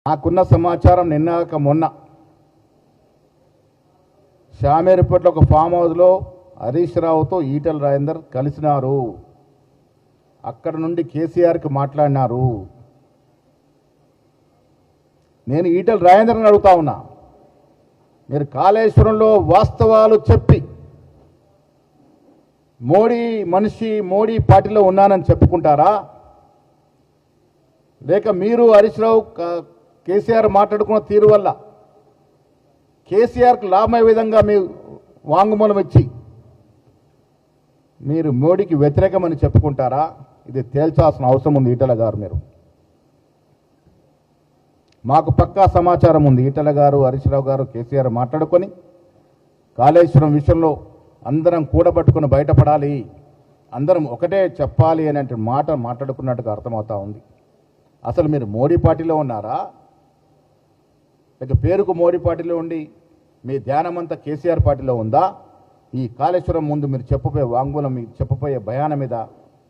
నాకున్న సమాచారం నిన్నక మొన్న శామేరిపేటలో ఒక ఫామ్ హౌస్లో హరీష్ రావుతో ఈటెల రాజేందర్ కలిసినారు. అక్కడ నుండి కేసీఆర్కి మాట్లాడినారు. నేను ఈటెల రాజేందర్ని అడుగుతా ఉన్నా, మీరు కాళేశ్వరంలో వాస్తవాలు చెప్పి మోడీ మనిషి మోడీ పార్టీలో ఉన్నానని చెప్పుకుంటారా, లేక మీరు హరీష్ రావు కేసీఆర్ మాట్లాడుకున్న తీరు వల్ల కేసీఆర్కి లాభమయ్యే విధంగా మీ వాంగ్మూలం ఇచ్చి మీరు మోడీకి వ్యతిరేకమని చెప్పుకుంటారా? ఇది తేల్చాల్సిన అవసరం ఉంది ఈటెల గారు. మీరు మాకు పక్కా సమాచారం ఉంది. ఈటెల గారు హరీష్ రావు గారు కేసీఆర్ మాట్లాడుకొని కాళేశ్వరం విషయంలో అందరం కూడబట్టుకుని బయటపడాలి, అందరం ఒకటే చెప్పాలి అనే మాట మాట్లాడుకున్నట్టుగా అర్థమవుతా ఉంది. అసలు మీరు మోడీ పార్టీలో ఉన్నారా, లేక పేరుకు మోడీ పార్టీలో ఉండి మీ ధ్యానమంతా కేసీఆర్ పార్టీలో ఉందా? ఈ కాళేశ్వరం ముందు మీరు చెప్పబోయే వాంగ్మూలం, మీకు చెప్పబోయే భయాన మీద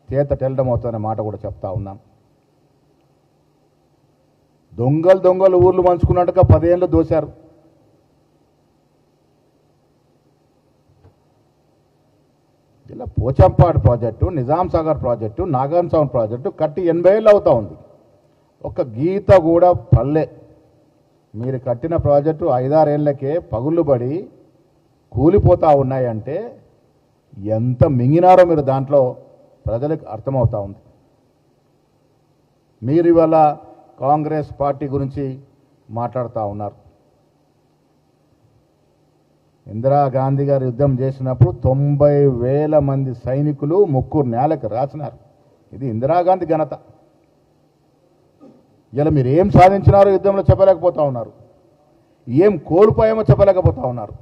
చేత తెల్లడం అవుతుందనే మాట కూడా చెప్తా ఉన్నాను. దొంగలు ఊర్లు మంచుకున్నట్టుగా 10 ఏళ్ళు దోశారు. ఇలా Pochampadu project, Nizam Sagar project, Nagarjuna Sagar project కట్టి 80 ఏళ్ళు అవుతా ఉంది. ఒక గీత కూడా పల్లె. మీరు కట్టిన ప్రాజెక్టు 5-6 ఏళ్లకే పగుళ్ళు పడి కూలిపోతూ ఉన్నాయంటే ఎంత మింగినారో మీరు దాంట్లో ప్రజలకు అర్థమవుతా ఉంది. మీరు ఇవాళ కాంగ్రెస్ పార్టీ గురించి మాట్లాడుతూ ఉన్నారు. ఇందిరాగాంధీ గారు యుద్ధం చేసినప్పుడు 90,000 మంది సైనికులు ముక్కురు నేలకు రాసినారు. ఇది ఇందిరాగాంధీ ఘనత. ఇలా మీరు ఏం సాధించినారో యుద్ధంలో చెప్పలేకపోతా ఉన్నారు, ఏం కోల్పోయామో చెప్పలేకపోతా ఉన్నారు.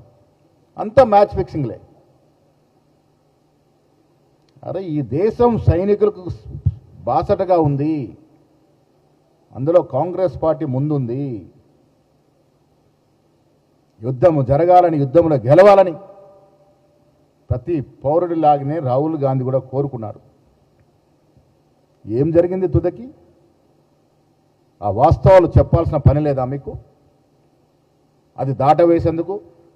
అంతా మ్యాచ్ ఫిక్సింగ్లే. అరే ఈ దేశం సైనికులకు బాసటగా ఉంది, అందులో కాంగ్రెస్ పార్టీ ముందుంది. యుద్ధము జరగాలని, యుద్ధంలో గెలవాలని ప్రతి పౌరుడిలాగానే రాహుల్ గాంధీ కూడా కోరుకున్నారు. ఏం జరిగింది తుదకి? ఆ వాస్తవాలు చెప్పాల్సిన పని లేదా మీకు? అది దాటవేసేందుకు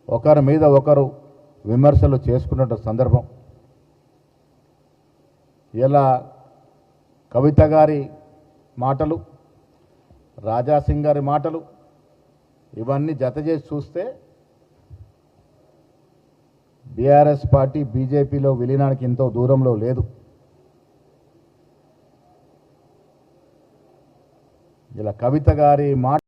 ఒకరి మీద ఒకరు విమర్శలు చేసుకున్న సందర్భం. ఇలా కవిత గారి మాటలు, రాజాసింగ్ గారి మాటలు ఇవన్నీ జత చేసి చూస్తే బీఆర్ఎస్ పార్టీ బీజేపీలో విలీనానికి ఎంతో దూరంలో లేదు. ఇలా కవిత గారి మాట